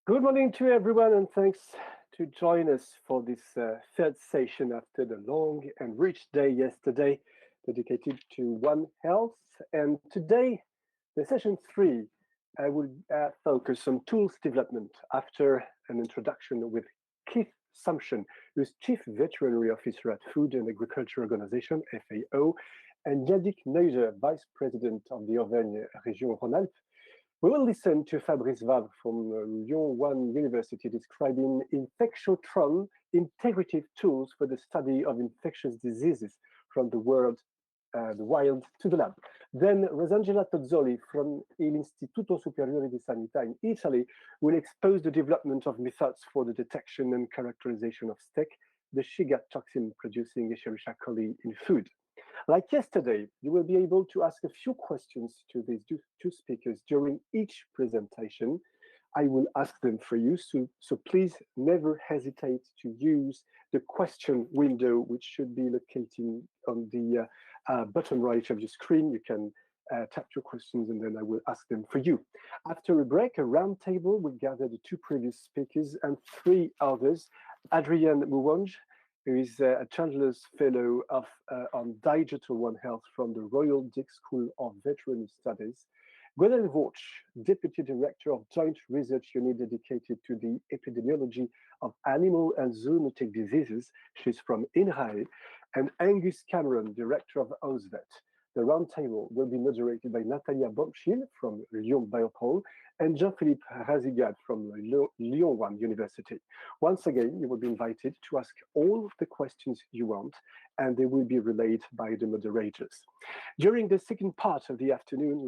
Good morning to everyone, and thanks to join us for this third session after the long and rich day yesterday dedicated to One Health. And today, the session three, I will focus on tools development after an introduction with Kaith Sumption, who is Chief Veterinary Officer at Food and Agriculture Organization, FAO, and Yannick Neuder, Vice President of the Auvergne-Rhône-Alpes. We will listen to Fabrice Vabre from Lyon 1 University describing Infectiotron integrative tools for the study of infectious diseases from the wild to the lab. Then Rosangela Tozzoli from l'Istituto Superiore di Sanità in Italy will expose the development of methods for the detection and characterization of STEC, the Shiga toxin producing Escherichia coli in food. Like yesterday, you will be able to ask a few questions to these two speakers during each presentation. I will ask them for you, so please never hesitate to use the question window, which should be located on the bottom right of your screen. You can tap your questions and then I will ask them for you. After a break, a round table will gather the two previous speakers and three others. Adrienne Mouange, who is a Chandler's Fellow on Digital One Health from the Royal Dick School of Veterinary Studies. Gwendolen Vauch, Deputy Director of Joint Research Unit dedicated to the epidemiology of animal and zoonotic diseases. She's from INRAE. And Angus Cameron, Director of AUSVET. The roundtable will be moderated by Natalia Bomschil from Lyon Biopol and Jean-Philippe Razigad from Lyon 1 University. Once again, you will be invited to ask all the questions you want, and they will be relayed by the moderators. During the second part of the afternoon,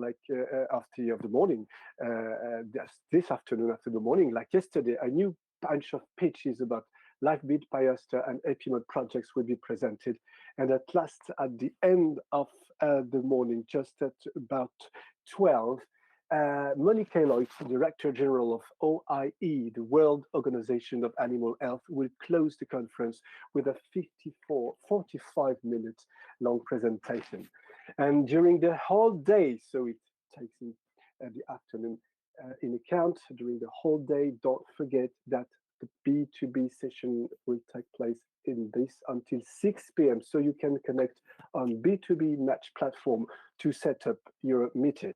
this afternoon after the morning, like yesterday, a new bunch of pitches about LifeBeat, Pioster, and Epimod projects will be presented. And at last, at the end of the morning, just at about 12, Monica Eloy, Director General of OIE, the World Organization of Animal Health, will close the conference with a 45-minute long presentation. And during the whole day, so it takes in the afternoon in account, during the whole day, don't forget that the B2B session will take place in this until 6 p.m. So you can connect on B2B Match platform to set up your meeting.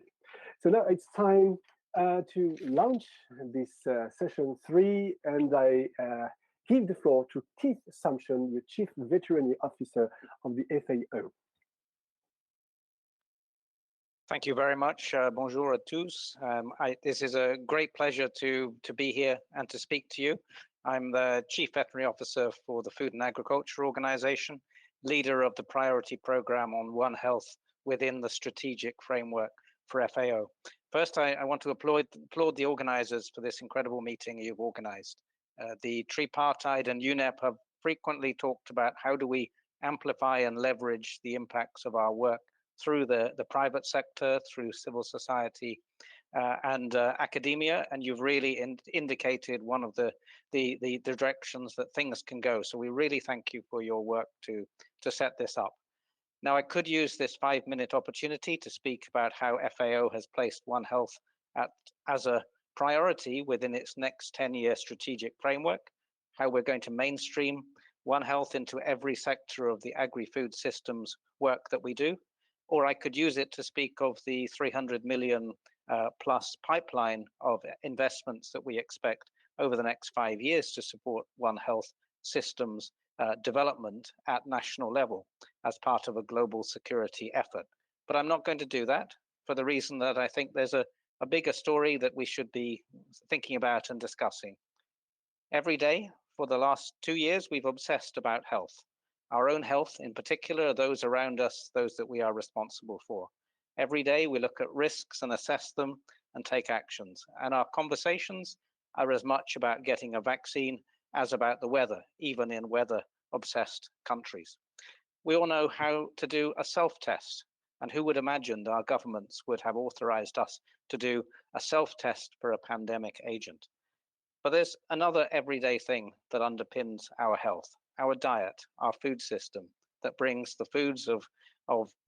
So now it's time to launch this session 3, and I give the floor to Kaith Sumption, the Chief Veterinary Officer of the FAO. Thank you very much. Bonjour à tous. This is a great pleasure to be here and to speak to you. I'm the Chief Veterinary Officer for the Food and Agriculture Organization, leader of the priority program on One Health within the strategic framework for FAO. First, I want to applaud the organizers for this incredible meeting you've organized. The tripartite and UNEP have frequently talked about how do we amplify and leverage the impacts of our work through the private sector, through civil society and academia, and you've really indicated one of the directions that things can go. So we really thank you for your work to set this up. Now, I could use this 5-minute opportunity to speak about how FAO has placed One Health as a priority within its next 10-year strategic framework, how we're going to mainstream One Health into every sector of the agri-food systems work that we do. Or I could use it to speak of the 300 million plus pipeline of investments that we expect over the next 5 years to support One Health systems development at national level as part of a global security effort. But I'm not going to do that for the reason that I think there's a bigger story that we should be thinking about and discussing. Every day for the last 2 years, we've obsessed about health. Our own health, in particular, those around us, those that we are responsible for. Every day we look at risks and assess them and take actions. And our conversations are as much about getting a vaccine as about the weather, even in weather-obsessed countries. We all know how to do a self-test, and who would imagine that our governments would have authorized us to do a self-test for a pandemic agent? But there's another everyday thing that underpins our health. Our diet, our food system that brings the foods of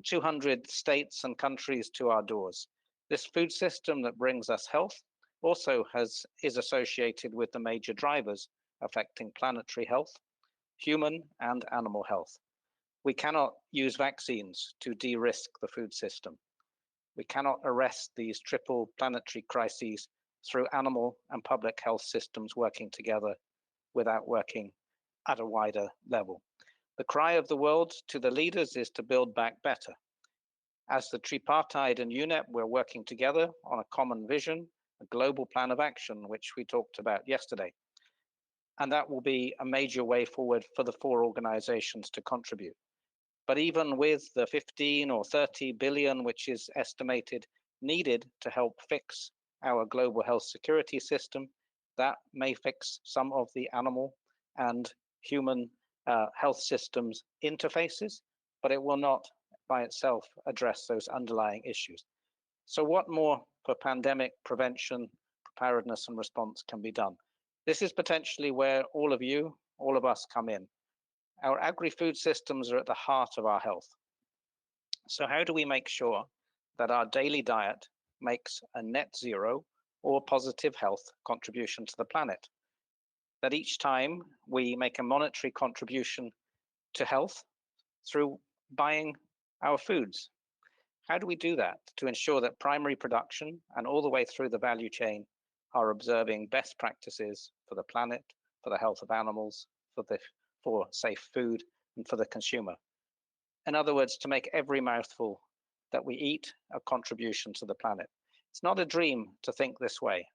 200 states and countries to our doors. This food system that brings us health also is associated with the major drivers affecting planetary health, human and animal health. We cannot use vaccines to de-risk the food system. We cannot arrest these triple planetary crises through animal and public health systems working together without working at a wider level. The cry of the world to the leaders is to build back better. As the tripartite and UNEP, we're working together on a common vision, a global plan of action, which we talked about yesterday. And that will be a major way forward for the 4 organizations to contribute. But even with the 15 or 30 billion, which is estimated needed to help fix our global health security system, that may fix some of the animal and human health systems interfaces, but it will not by itself address those underlying issues. So what more for pandemic prevention, preparedness and response can be done? This is potentially where all of you, all of us come in. Our agri-food systems are at the heart of our health. So how do we make sure that our daily diet makes a net zero or positive health contribution to the planet? That each time we make a monetary contribution to health through buying our foods. How do we do that to ensure that primary production and all the way through the value chain are observing best practices for the planet, for the health of animals, for safe food, and for the consumer? In other words, to make every mouthful that we eat a contribution to the planet. It's not a dream to think this way,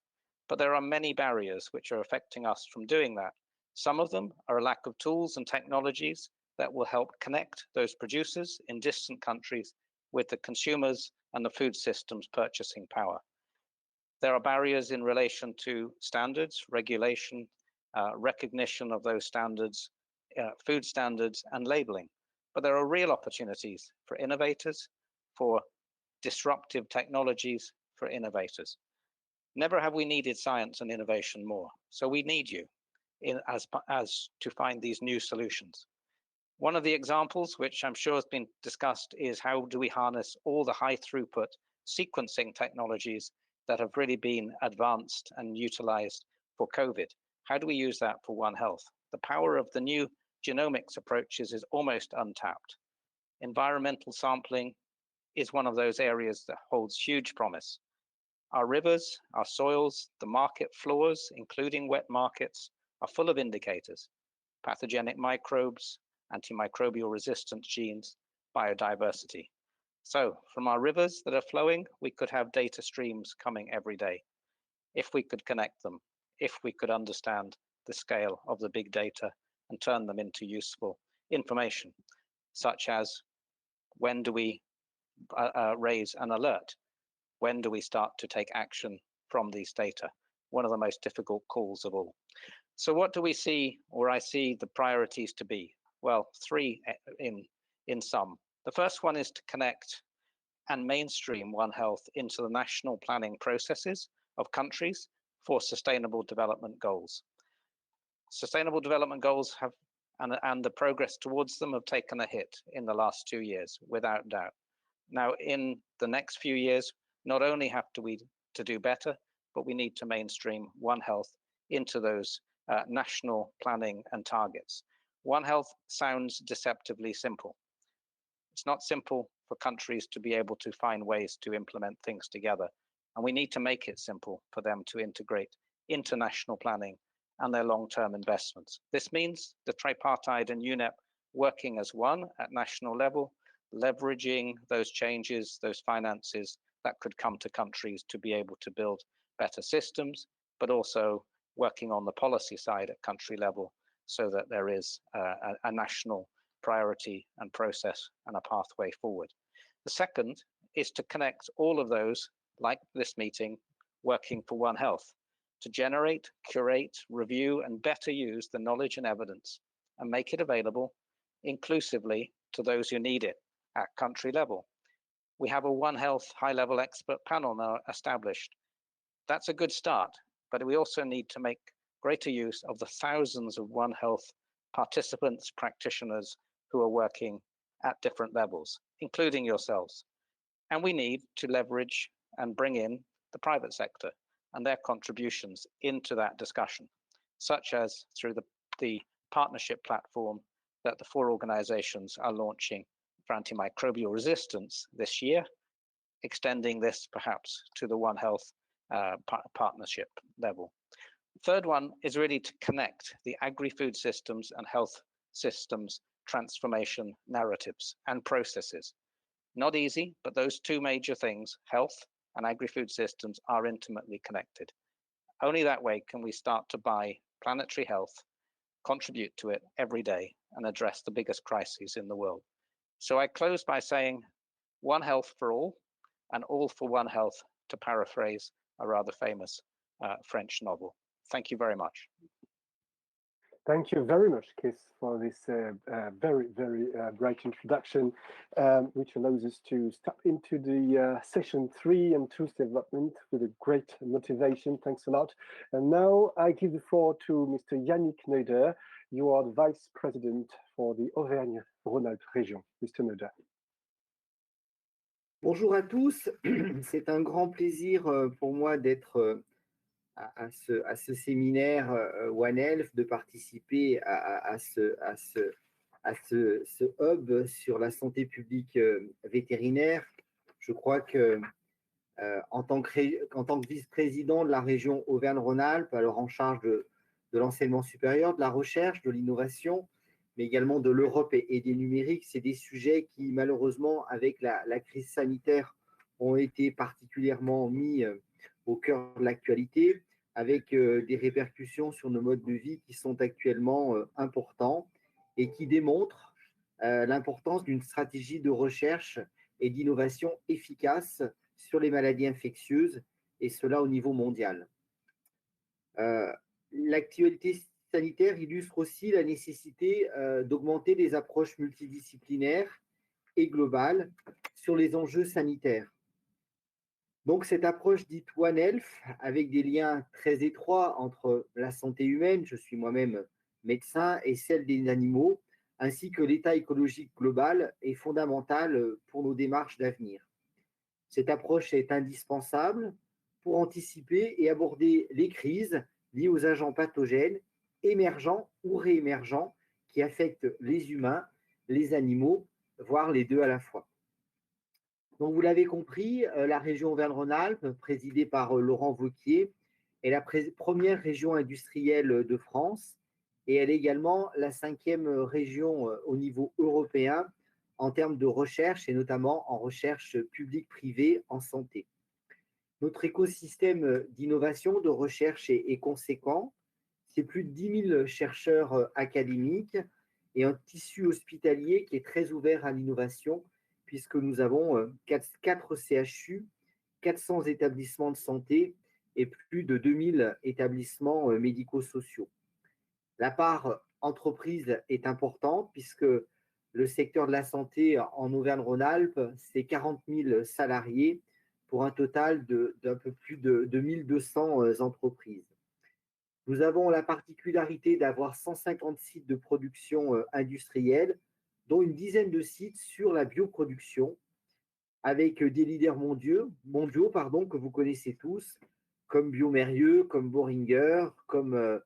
but there are many barriers which are affecting us from doing that. Some of them are a lack of tools and technologies that will help connect those producers in distant countries with the consumers and the food system's purchasing power. There are barriers in relation to standards, regulation, recognition of those standards, food standards and labeling. But there are real opportunities for innovators, for disruptive technologies, for innovators. Never have we needed science and innovation more. So we need you as to find these new solutions. One of the examples, which I'm sure has been discussed, is how do we harness all the high throughput sequencing technologies that have really been advanced and utilized for COVID? How do we use that for One Health? The power of the new genomics approaches is almost untapped. Environmental sampling is one of those areas that holds huge promise. Our rivers, our soils, the market floors, including wet markets, are full of indicators: pathogenic microbes, antimicrobial resistant genes, biodiversity. So from our rivers that are flowing, we could have data streams coming every day. If we could connect them, if we could understand the scale of the big data and turn them into useful information, such as when do we raise an alert? When do we start to take action from these data? One of the most difficult calls of all. So what do we see, or I see the priorities to be? Well, 3 in sum. The first one is to connect and mainstream One Health into the national planning processes of countries for sustainable development goals. Sustainable development goals have, and the progress towards them have taken a hit in the last 2 years, without doubt. Now, in the next few years, not only have to do better, but we need to mainstream One Health into those national planning and targets. One Health sounds deceptively simple. It's not simple for countries to be able to find ways to implement things together. And we need to make it simple for them to integrate international planning and their long-term investments. This means the tripartite and UNEP working as one at national level, leveraging those changes, those finances that could come to countries to be able to build better systems, but also working on the policy side at country level so that there is a national priority and process and a pathway forward. The second is to connect all of those, like this meeting, working for One Health, to generate, curate, review, and better use the knowledge and evidence and make it available inclusively to those who need it at country level. We have a One Health high-level expert panel now established. That's a good start, but we also need to make greater use of the thousands of One Health participants, practitioners who are working at different levels, including yourselves. And we need to leverage and bring in the private sector. and their contributions into that discussion, such as through the partnership platform that the 4 organizations are launching for antimicrobial resistance this year, extending this perhaps to the One Health partnership level. Third one is really to connect the agri-food systems and health systems transformation narratives and processes. Not easy, but those 2 major things, health and agri-food systems, are intimately connected. Only that way can we start to buy planetary health, contribute to it every day, and address the biggest crises in the world. So I close by saying One Health for all, and all for One Health, to paraphrase a rather famous French novel. Thank you very much. Thank you very much, Kaith, for this very, very bright introduction, which allows us to step into the session 3 and truth development with a great motivation. Thanks a lot. And now I give the floor to Mr. Yannick Neuder. You are the Vice President for the Auvergne-Rhône-Alpes region. Mr. Neuder. Bonjour à tous. C'est un grand plaisir pour moi d'être à ce séminaire One Health, de participer à ce hub sur la santé publique vétérinaire. Je crois que en tant que vice-président de la région Auvergne-Rhône-Alpes, alors en charge de l'enseignement supérieur, de la recherche, de l'innovation, mais également de l'Europe et des numériques, c'est des sujets qui, malheureusement, avec la crise sanitaire, ont été particulièrement mis au cœur de l'actualité, avec des répercussions sur nos modes de vie qui sont actuellement importants et qui démontrent l'importance d'une stratégie de recherche et d'innovation efficace sur les maladies infectieuses, et cela au niveau mondial. L'actualité sanitaire illustre aussi la nécessité d'augmenter les approches multidisciplinaires et globales sur les enjeux sanitaires. Donc, cette approche dite One Health, avec des liens très étroits entre la santé humaine, je suis moi-même médecin, et celle des animaux, ainsi que l'état écologique global, est fondamentale pour nos démarches d'avenir. Cette approche est indispensable pour anticiper et aborder les crises liées aux agents pathogènes émergents ou réémergents qui affectent les humains, les animaux, voire les deux à la fois. Donc, vous l'avez compris, la région Auvergne-Rhône-Alpes, présidée par Laurent Wauquiez, est la première région industrielle de France, et elle est également la 5e région au niveau européen en termes de recherche, et notamment en recherche publique-privée en santé. Notre écosystème d'innovation, de recherche est conséquent. C'est plus de 10 000 chercheurs académiques et un tissu hospitalier qui est très ouvert à l'innovation, puisque nous avons 4 CHU, 400 établissements de santé et plus de 2000 établissements médico-sociaux. La part entreprise est importante, puisque le secteur de la santé en Auvergne-Rhône-Alpes, c'est 40 000 salariés pour un total d'un peu plus de 1200 entreprises. Nous avons la particularité d'avoir 150 sites de production industrielle, dont une dizaine de sites sur la bioproduction, avec des leaders mondiaux que vous connaissez tous, comme Biomérieux, comme Boehringer, comme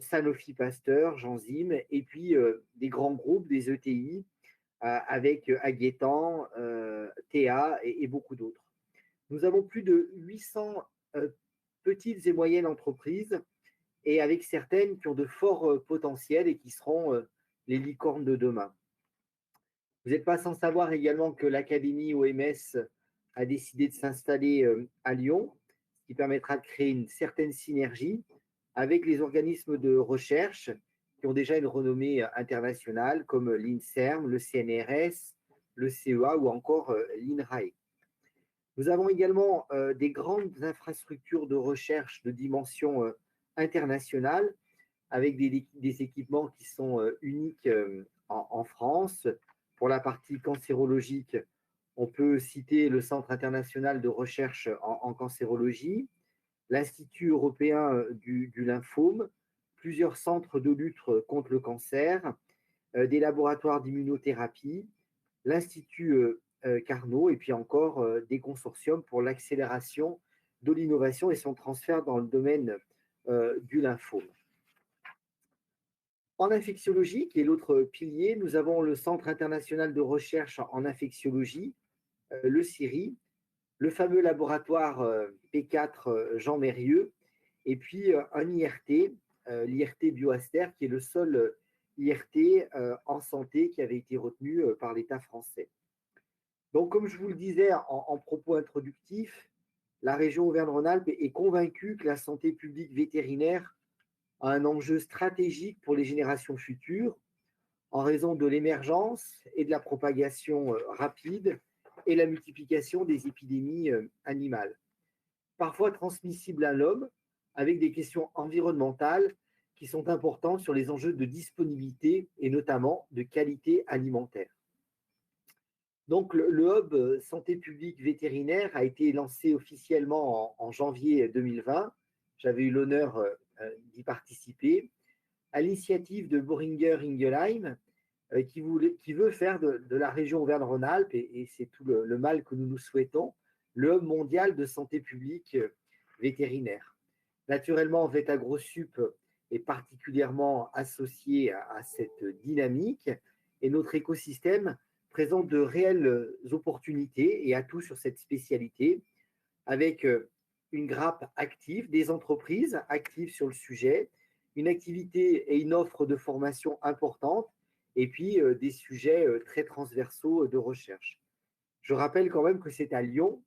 Sanofi Pasteur, Genzym, et puis des grands groupes, des ETI, avec Aguetan, Théa et beaucoup d'autres. Nous avons plus de 800 petites et moyennes entreprises, et avec certaines qui ont de forts potentiels et qui seront les licornes de demain. Vous n'êtes pas sans savoir également que l'Académie OMS a décidé de s'installer à Lyon, ce qui permettra de créer une certaine synergie avec les organismes de recherche qui ont déjà une renommée internationale, comme l'INSERM, le CNRS, le CEA ou encore l'INRAE. Nous avons également des grandes infrastructures de recherche de dimension internationale, avec des équipements qui sont uniques en France. Pour la partie cancérologique, on peut citer le Centre international de recherche en cancérologie, l'Institut européen du lymphome, plusieurs centres de lutte contre le cancer, des laboratoires d'immunothérapie, l'Institut Carnot, et puis encore des consortiums pour l'accélération de l'innovation et son transfert dans le domaine du lymphome. En infectiologie, qui est l'autre pilier, nous avons le Centre international de recherche en infectiologie, le CIRI, le fameux laboratoire P4 Jean Mérieux, et puis un IRT, l'IRT Bioaster, qui est le seul IRT en santé qui avait été retenu par l'État français. Donc, comme je vous le disais en propos introductif, la région Auvergne-Rhône-Alpes est convaincue que la santé publique vétérinaire a un enjeu stratégique pour les générations futures en raison de l'émergence et de la propagation rapide et la multiplication des épidémies animales, parfois transmissibles à l'homme, avec des questions environnementales qui sont importantes sur les enjeux de disponibilité et notamment de qualité alimentaire. Donc, le hub santé publique vétérinaire a été lancé officiellement en janvier 2020. J'avais eu l'honneur d'y participer, à l'initiative de Boehringer Ingelheim, qui veut faire de la région Auvergne-Rhône-Alpes, et c'est tout le mal que nous nous souhaitons, le hub mondial de santé publique vétérinaire. Naturellement, VetAgroSup est particulièrement associé à cette dynamique, et notre écosystème présente de réelles opportunités et atouts sur cette spécialité, avec une grappe active, des entreprises actives sur le sujet, une activité et une offre de formation importante, et puis des sujets très transversaux de recherche. Je rappelle quand même que c'est à Lyon,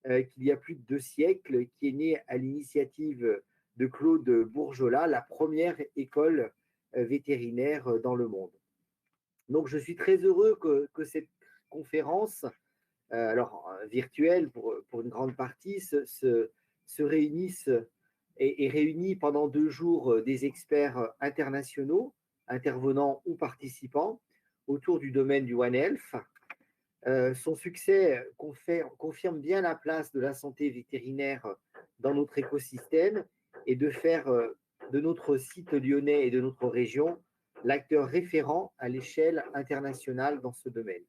qu'il y a plus de 2 siècles, qui est né à l'initiative de Claude Bourgelat, la première école vétérinaire dans le monde. Donc, je suis très heureux que cette conférence, alors virtuelle pour une grande partie, se réunisse et réunit pendant 2 jours des experts internationaux, intervenants ou participants, autour du domaine du One Health. Son succès confirme bien la place de la santé vétérinaire dans notre écosystème et de faire de notre site lyonnais et de notre région l'acteur référent à l'échelle internationale dans ce domaine.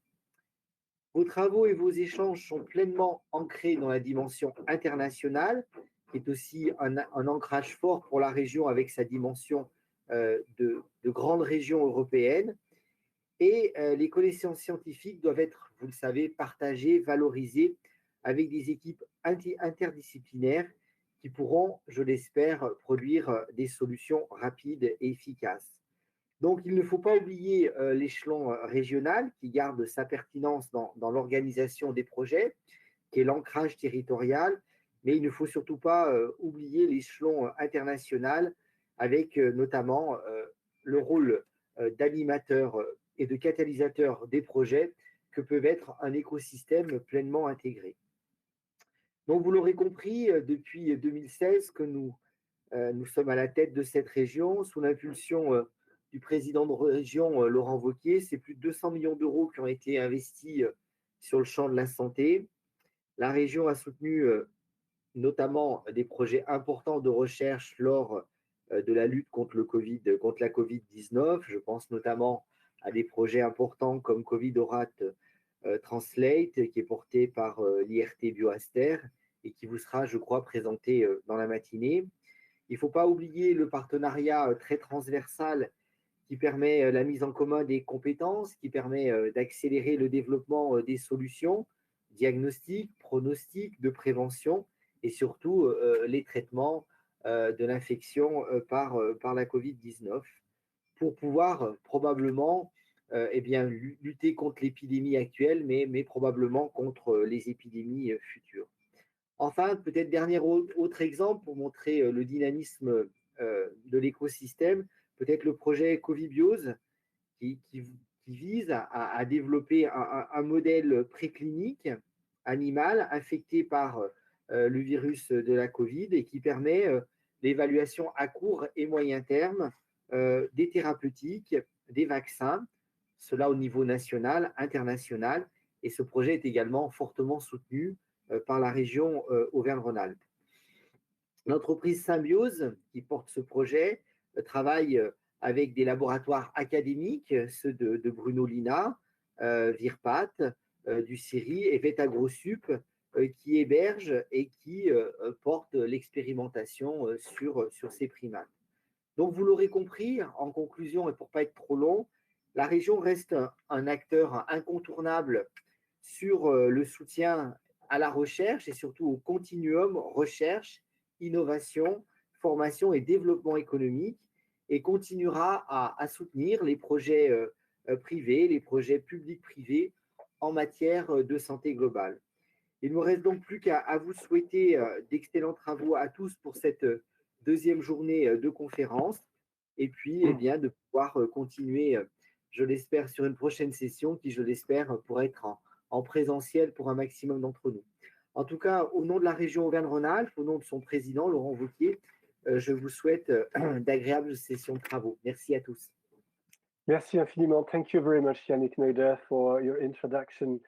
Vos travaux et vos échanges sont pleinement ancrés dans la dimension internationale, qui est aussi un ancrage fort pour la région avec sa dimension de grande région européenne. Et les connaissances scientifiques doivent être, vous le savez, partagées, valorisées avec des équipes interdisciplinaires qui pourront, je l'espère, produire des solutions rapides et efficaces. Donc, il ne faut pas oublier l'échelon régional qui garde sa pertinence dans l'organisation des projets, qui est l'ancrage territorial, mais il ne faut surtout pas oublier l'échelon international avec notamment le rôle d'animateur et de catalysateur des projets que peuvent être un écosystème pleinement intégré. Donc, vous l'aurez compris, depuis 2016 que nous sommes à la tête de cette région, sous l'impulsion du président de région, Laurent Wauquiez. C'est plus de 200 millions d'euros qui ont été investis sur le champ de la santé. La région a soutenu notamment des projets importants de recherche lors de la lutte contre la Covid-19. Je pense notamment à des projets importants comme Covid-Orat Translate, qui est porté par l'IRT Bioaster et qui vous sera, je crois, présenté dans la matinée. Il ne faut pas oublier le partenariat très transversal qui permet la mise en commun des compétences, qui permet d'accélérer le développement des solutions, diagnostiques, pronostics, de prévention et surtout les traitements de l'infection par la Covid-19 pour pouvoir probablement lutter contre l'épidémie actuelle, mais probablement contre les épidémies futures. Enfin, peut-être dernier autre exemple pour montrer le dynamisme de l'écosystème, peut-être le projet Covibiose qui vise à développer un modèle préclinique animal infecté par le virus de la Covid et qui permet l'évaluation à court et moyen terme des thérapeutiques, des vaccins, cela au niveau national, international, et ce projet est également fortement soutenu par la région Auvergne-Rhône-Alpes. L'entreprise Symbiose, qui porte ce projet, travaille avec des laboratoires académiques, ceux de Bruno Lina, Virpat, du CIRI et VetAgroSup, qui héberge et qui porte l'expérimentation sur ces primates. Donc, vous l'aurez compris, en conclusion, et pour ne pas être trop long, la région reste un acteur incontournable sur le soutien à la recherche et surtout au continuum recherche, innovation, formation et développement économique, et continuera à soutenir les projets privés, les projets publics-privés en matière de santé globale. Il ne me reste donc plus qu'à vous souhaiter d'excellents travaux à tous pour cette deuxième journée de conférence, et puis eh bien, de pouvoir continuer, je l'espère, sur une prochaine session qui, je l'espère, pourra être en présentiel pour un maximum d'entre nous. En tout cas, au nom de la région Auvergne-Rhône-Alpes, au nom de son président, Laurent Wauquiez, je vous souhaite d'agréables sessions de travaux. Merci à tous. Merci infiniment. Thank you very much, Yannick Neuder, for your introduction